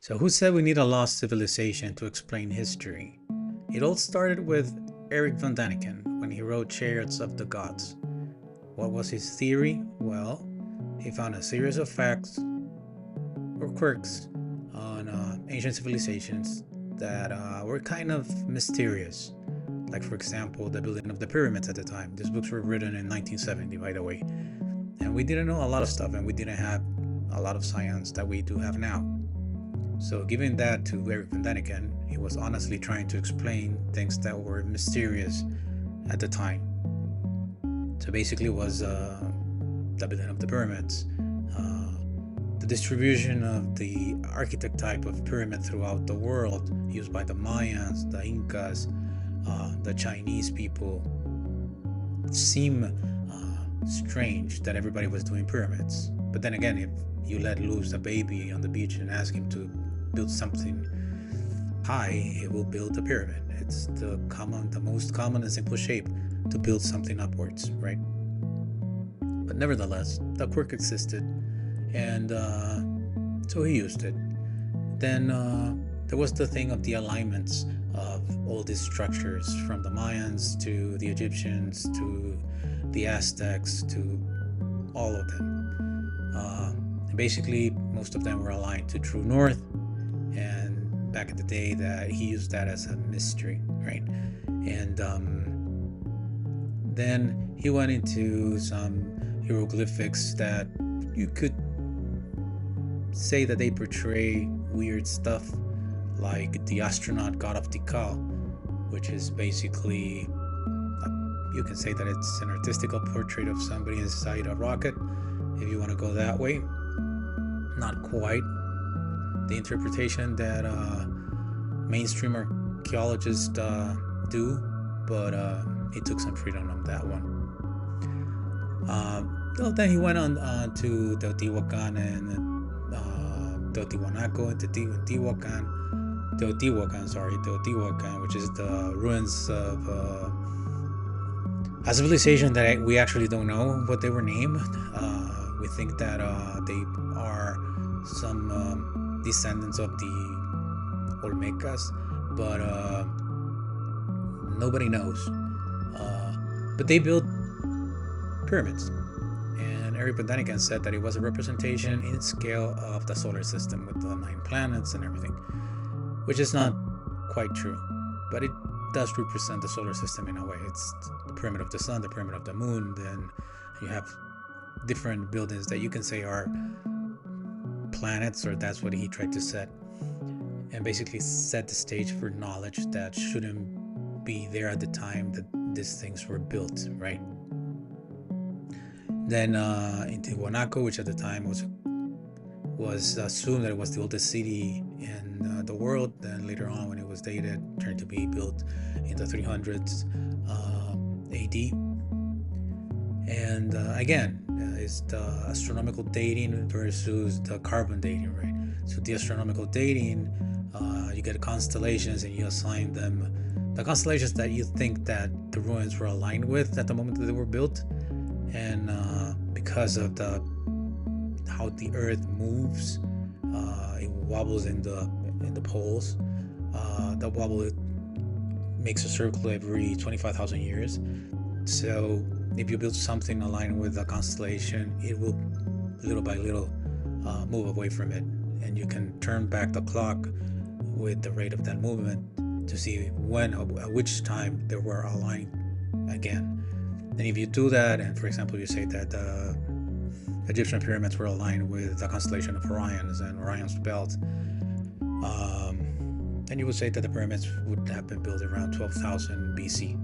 So, who said we need a lost civilization to explain history? It all started with Erick von Daniken when he wrote Chariots of the Gods. What was his theory? Well, he found a series of facts or quirks on ancient civilizations that were kind of mysterious. Like, for example, the building of the pyramids at the time. These books were written in 1970, by the way. And we didn't know a lot of stuff, and we didn't have a lot of science that we do have now. So, giving that to Erick von Daniken, he was honestly trying to explain things that were mysterious at the time. So, basically, it was the building of the pyramids, the distribution of the architect type of pyramid throughout the world, used by the Mayans, the Incas, the Chinese people. It seemed strange that everybody was doing pyramids. But then again, if you let loose a baby on the beach and ask him to build something high, he will build a pyramid. It's the most common and simple shape to build something upwards, right? But nevertheless, the quirk existed, and so he used it. Then there was the thing of the alignments of all these structures, from the Mayans to the Egyptians to the Aztecs to all of them. Basically, most of them were aligned to true north, and back in the day, that he used that as a mystery, right? And then he went into some hieroglyphics that you could say that they portray weird stuff, like the astronaut god of Tikal, which is basically, you can say that it's an artistical portrait of somebody inside a rocket, if you want to go that way. Not quite the interpretation that mainstream archaeologists do, but he took some freedom on that one. Then he went on to Teotihuacan and Teotihuacan, which is the ruins of a civilization that we actually don't know what they were named. We think that they are some descendants of the Olmecs, but nobody knows. But they built pyramids, and Erick von Daniken said that it was a representation in scale of the solar system with the 9 planets and everything, which is not quite true, but it does represent the solar system in a way. It's the pyramid of the sun, the pyramid of the moon, then you have different buildings that you can say are planets, or that's what he tried to set, and basically set the stage for knowledge that shouldn't be there at the time that these things were built, right? Then in Tiwanaku, which at the time was assumed that it was the oldest city in the world, then later on, when it was dated, turned to be built in the 300s AD. And again, it's the astronomical dating versus the carbon dating, right? So the astronomical dating, you get constellations and you assign them the constellations that you think that the ruins were aligned with at the moment that they were built. And because of how the Earth moves, it wobbles in the poles. That wobble, it makes a circle every 25,000 years. So if you build something aligned with a constellation, it will little by little move away from it, and you can turn back the clock with the rate of that movement to see when, at which time they were aligned again. And if you do that, and for example, you say that the Egyptian pyramids were aligned with the constellation of Orion's and Orion's belt, then you would say that the pyramids would have been built around 12,000 BC.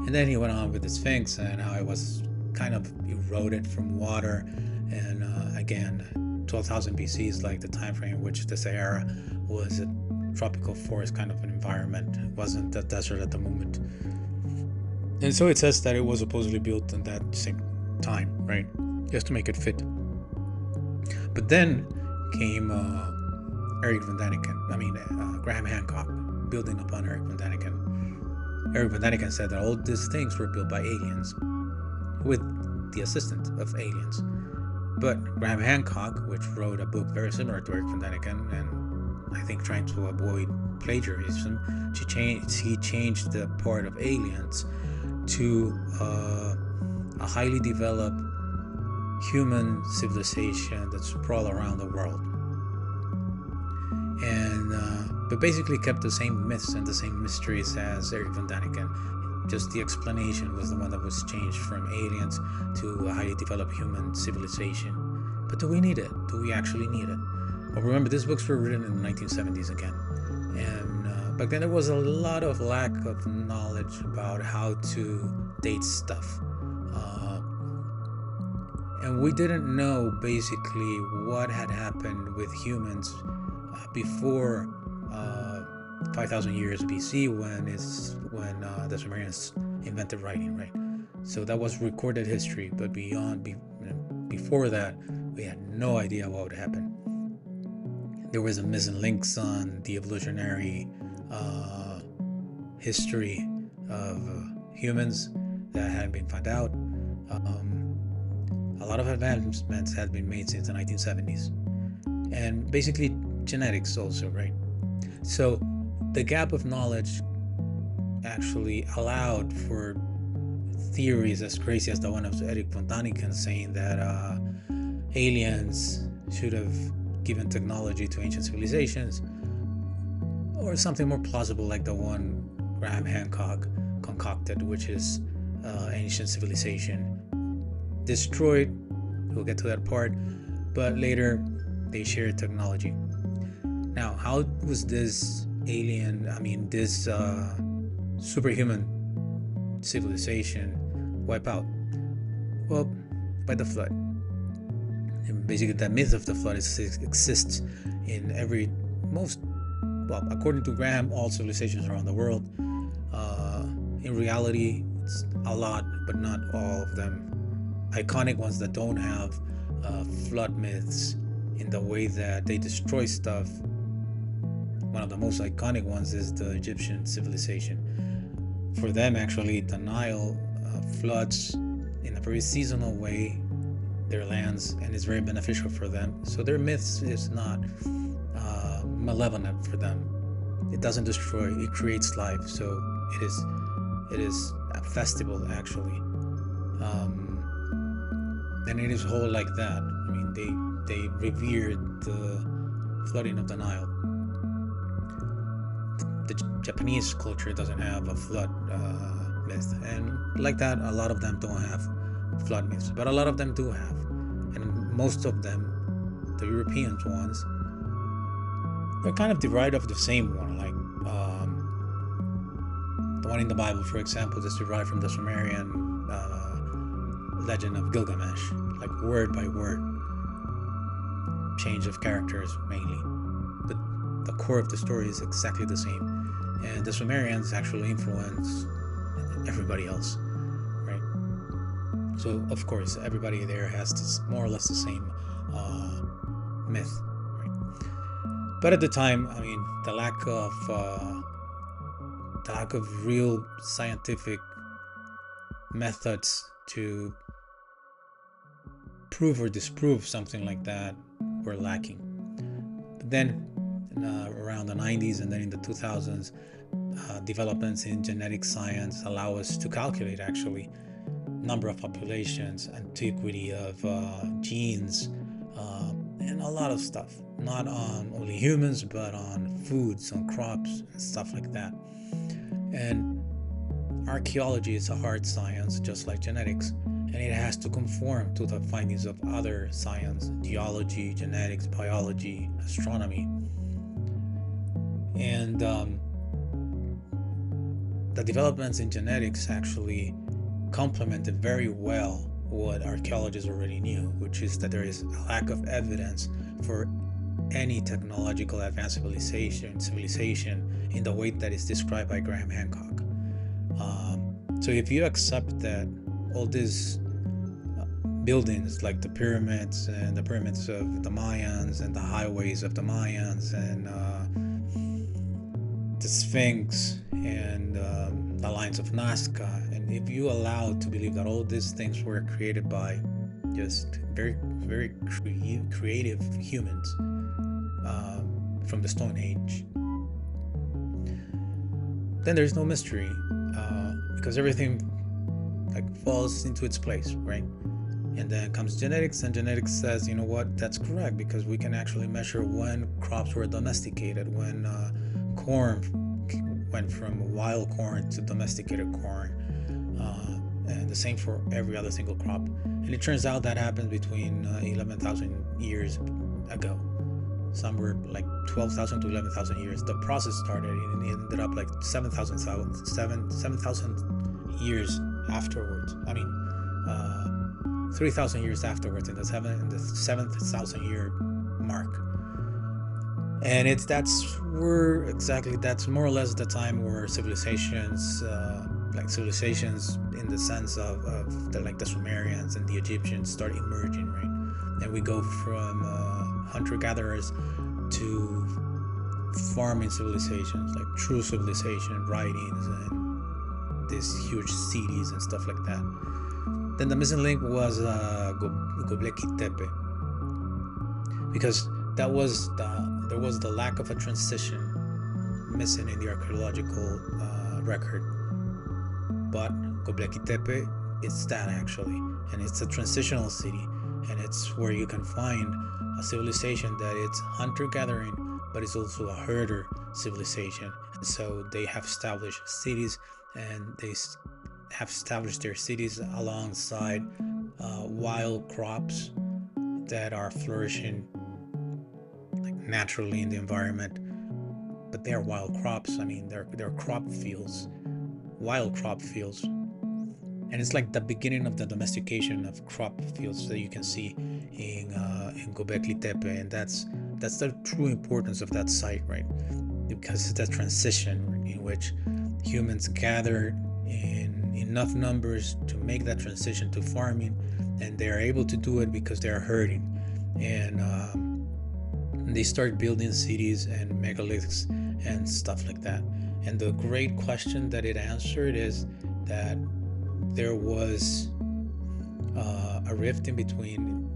And then he went on with the Sphinx and how it was kind of eroded from water. And again, 12,000 BC is like the time frame in which the Sahara was a tropical forest kind of an environment. It wasn't a desert at the moment. And so it says that it was supposedly built in that same time, right? Just to make it fit. But then came Erick von Daniken, Graham Hancock, building upon Erick von Daniken. Erick von Daniken said that all these things were built by aliens, with the assistance of aliens. But Graham Hancock, which wrote a book very similar to Erick von Daniken, and I think trying to avoid plagiarism, he changed the part of aliens to a highly developed human civilization that sprawl around the world, and but basically kept the same myths and the same mysteries as Erick von Daniken. Just the explanation was the one that was changed from aliens to a highly developed human civilization. But do we need it? Do we actually need it? Well, remember, these books were written in the 1970s again, and back then there was a lot of lack of knowledge about how to date stuff. And we didn't know basically what had happened with humans before 5,000 years BC when the Sumerians invented writing, right? So that was recorded history, but before that, we had no idea what would happen. There was a missing links on the evolutionary history of humans that hadn't been found out. A lot of advancements had been made since the 1970s, and basically genetics also, right? So the gap of knowledge actually allowed for theories as crazy as the one of Erick von Daniken saying that aliens should have given technology to ancient civilizations, or something more plausible like the one Graham Hancock concocted, which is ancient civilization destroyed. We'll get to that part, but later they shared technology. Now, how was this superhuman civilization wipe out? Well, by the flood. And basically, the myth of the flood exists in according to Graham, all civilizations around the world. In reality, it's a lot, but not all of them. Iconic ones that don't have flood myths in the way that they destroy stuff. One of the most iconic ones is the Egyptian civilization. For them, actually, the Nile floods in a very seasonal way their lands, and is very beneficial for them. So their myths is not malevolent for them. It doesn't destroy; it creates life. So it is a festival, actually. And it is whole like that. I mean, they revered the flooding of the Nile. The Japanese culture doesn't have a flood myth, and like that, a lot of them don't have flood myths, but a lot of them do have, and most of them, the European ones, they're kind of derived of the same one. Like the one in the Bible, for example, is derived from the Sumerian legend of Gilgamesh, like word by word, change of characters mainly, but the core of the story is exactly the same. And the Sumerians actually influence everybody else, right? So of course everybody there has this, more or less the same myth, right? But at the time, I mean, the lack of real scientific methods to prove or disprove something like that were lacking. But then around the 90s and then in the 2000s, developments in genetic science allow us to calculate actually number of populations, antiquity of genes, and a lot of stuff, not on only humans but on foods, on crops and stuff like that. And archaeology is a hard science, just like genetics, and it has to conform to the findings of other science: geology, genetics, biology, astronomy. And the developments in genetics actually complemented very well what archaeologists already knew, which is that there is a lack of evidence for any technological advanced civilization in the way that is described by Graham Hancock. So if you accept that all these buildings like the pyramids and the pyramids of the Mayans and the highways of the Mayans and the Sphinx and the lines of Nazca, and if you allow to believe that all these things were created by just very creative humans from the Stone Age. Then there's no mystery because everything like falls into its place, right? And then comes genetics, and genetics says, you know what, that's correct, because we can actually measure when crops were domesticated, when corn went from wild corn to domesticated corn, and the same for every other single crop. And it turns out that happened between 11,000 years ago. Some were like 12,000 to 11,000 years. The process started, and it ended up like 7,000 years afterwards. 3,000 years afterwards, in the 7,000 year mark. And that's more or less the time where civilizations, civilizations in the sense of the Sumerians and the Egyptians, start emerging, right? And we go from hunter-gatherers to farming civilizations, like true civilization, writings, and these huge cities and stuff like that. Then the missing link was gobekli tepe, because there was the lack of a transition missing in the archaeological record. But gobekli tepe is that actually, and it's a transitional city, and it's where you can find a civilization that it's hunter-gathering, but it's also a herder civilization. And so they have established cities, and they have established their cities alongside wild crops that are flourishing like naturally in the environment. But they are wild crops. They're crop fields, wild crop fields. And it's like the beginning of the domestication of crop fields that you can see in Gobekli Tepe, and that's the true importance of that site, right? Because it's that transition in which humans gather in enough numbers to make that transition to farming, and they are able to do it because they are herding, and they start building cities and megaliths and stuff like that. And the great question that it answered is that there was a rift in between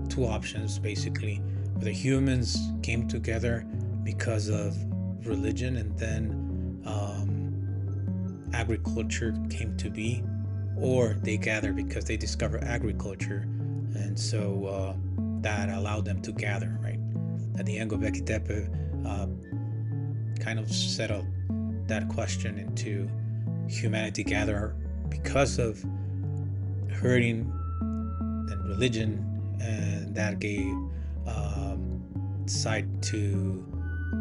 two options, basically, where the humans came together because of religion, and then agriculture came to be, or they gathered because they discovered agriculture, and so that allowed them to gather, right? At the end, Gobekli Tepe kind of settled that question into humanity gather because of herding and religion, and that gave site to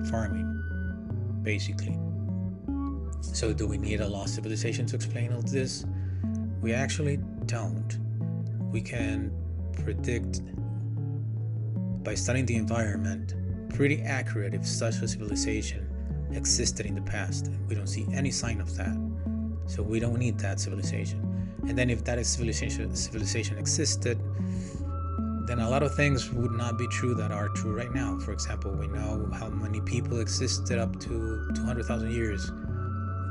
farming, basically. So do we need a lost civilization to explain all this? We actually don't. We can predict by studying the environment pretty accurate if such a civilization existed in the past. We don't see any sign of that. So we don't need that civilization. And then if that civilization existed, then a lot of things would not be true that are true right now. For example, we know how many people existed up to 200,000 years,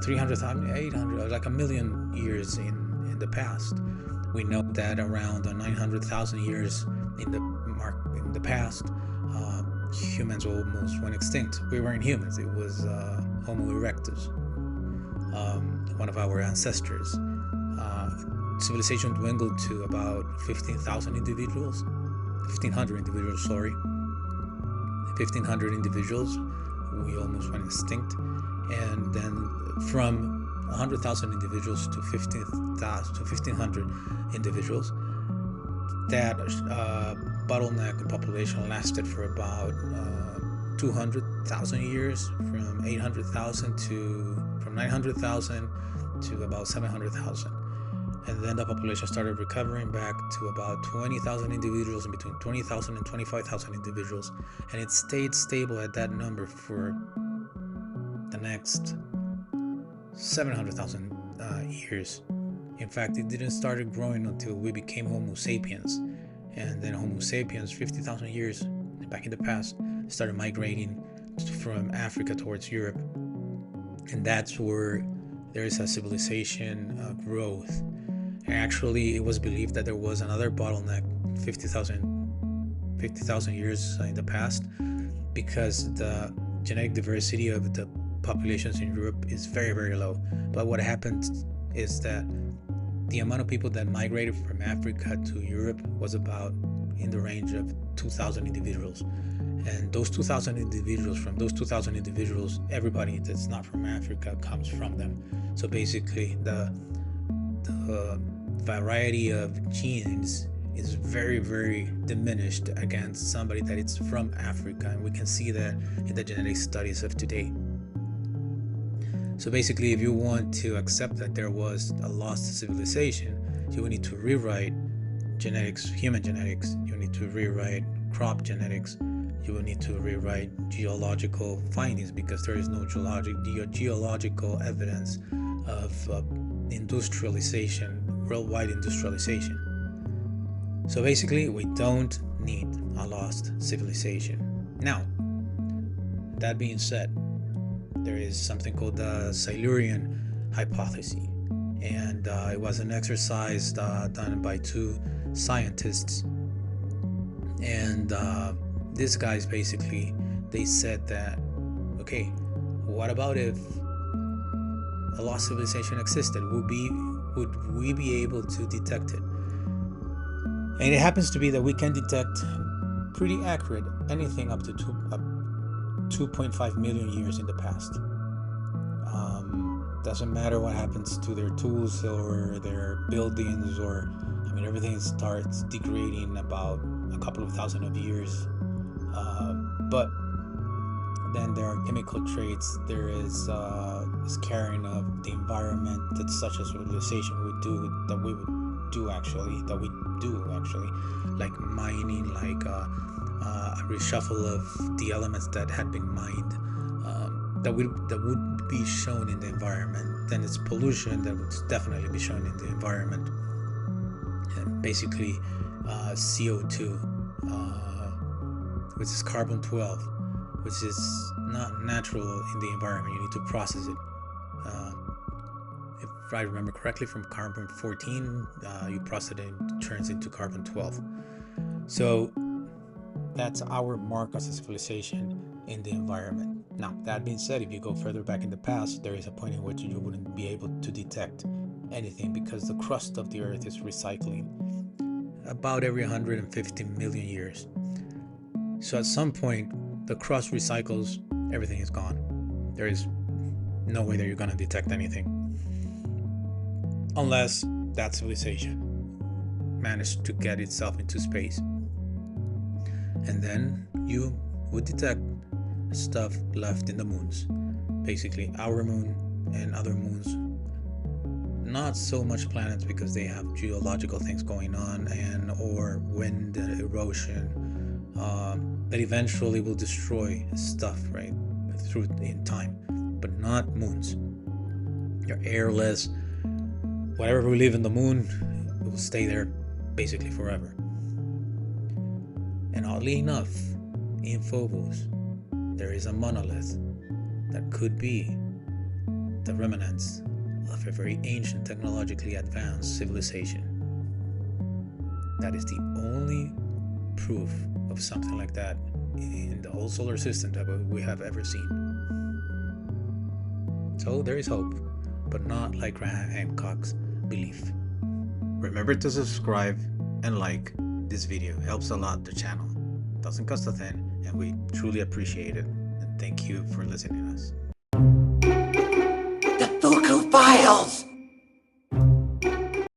300,000, 800, like a million years in the past. We know that around 900,000 years in the past, humans almost went extinct. We weren't humans. It was Homo erectus, one of our ancestors. Civilization dwindled to about 15,000 individuals. 1,500 individuals, sorry. 1,500 individuals. We almost went extinct. And then from 100,000 individuals to 1,500 individuals, that bottleneck population lasted for about 200,000 years, from 900,000 to about 700,000. And then the population started recovering back to about 20,000 individuals, in between 20,000 and 25,000 individuals. And it stayed stable at that number for the next 700,000 years. In fact, it didn't start growing until we became Homo sapiens. And then Homo sapiens, 50,000 years back in the past, started migrating from Africa towards Europe. And that's where there is a civilization growth. Actually, it was believed that there was another bottleneck 50,000 years in the past, because the genetic diversity of the populations in Europe is very, very low. But what happened is that the amount of people that migrated from Africa to Europe was about in the range of 2,000 individuals. And those 2,000 individuals, everybody that's not from Africa comes from them. So basically, the variety of genes is very, very diminished against somebody that is from Africa, and we can see that in the genetic studies of today. So basically, if you want to accept that there was a lost civilization, you will need to rewrite genetics, human genetics. You need to rewrite crop genetics. You will need to rewrite geological findings, because there is no geological evidence of industrialization, worldwide industrialization. So basically, we don't need a lost civilization. Now, that being said, there is something called the Silurian hypothesis, and it was an exercise done by two scientists, and these guys basically, they said that, okay, what about if a lost civilization existed? Would we be able to detect it? And it happens to be that we can detect pretty accurate anything up to 2.5 million years in the past. Doesn't matter what happens to their tools or their buildings, or everything starts degrading about a couple of thousand of years. But then there are chemical traits. There is scarring of the environment that such a civilization would do, that we do actually, like mining, like a reshuffle of the elements that had been mined, that would be shown in the environment. Then it's pollution that would definitely be shown in the environment, and basically CO2, which is carbon-12, which is not natural in the environment. You need to process it. If I remember correctly, from carbon-14, you process it and it turns into carbon-12. So that's our mark as a civilization in the environment. Now, that being said, if you go further back in the past, there is a point in which you wouldn't be able to detect anything, because the crust of the earth is recycling about every 150 million years. So at some point, the crust recycles, everything is gone. There is no way that you're going to detect anything, unless that civilization managed to get itself into space. And then you would detect stuff left in the moons, basically our moon and other moons. Not so much planets, because they have geological things going on, and or wind erosion, that eventually will destroy stuff, right, through in time. But not moons. They're airless. Whatever we live in the moon, it will stay there basically forever. And oddly enough, in Phobos, there is a monolith that could be the remnants of a very ancient, technologically advanced civilization. That is the only proof of something like that in the whole solar system that we have ever seen. So there is hope, but not like Graham Hancock's belief. Remember to subscribe and like this video. It helps a lot the channel. It doesn't cost a thing, and we truly appreciate it. And thank you for listening to us. The Buku Files!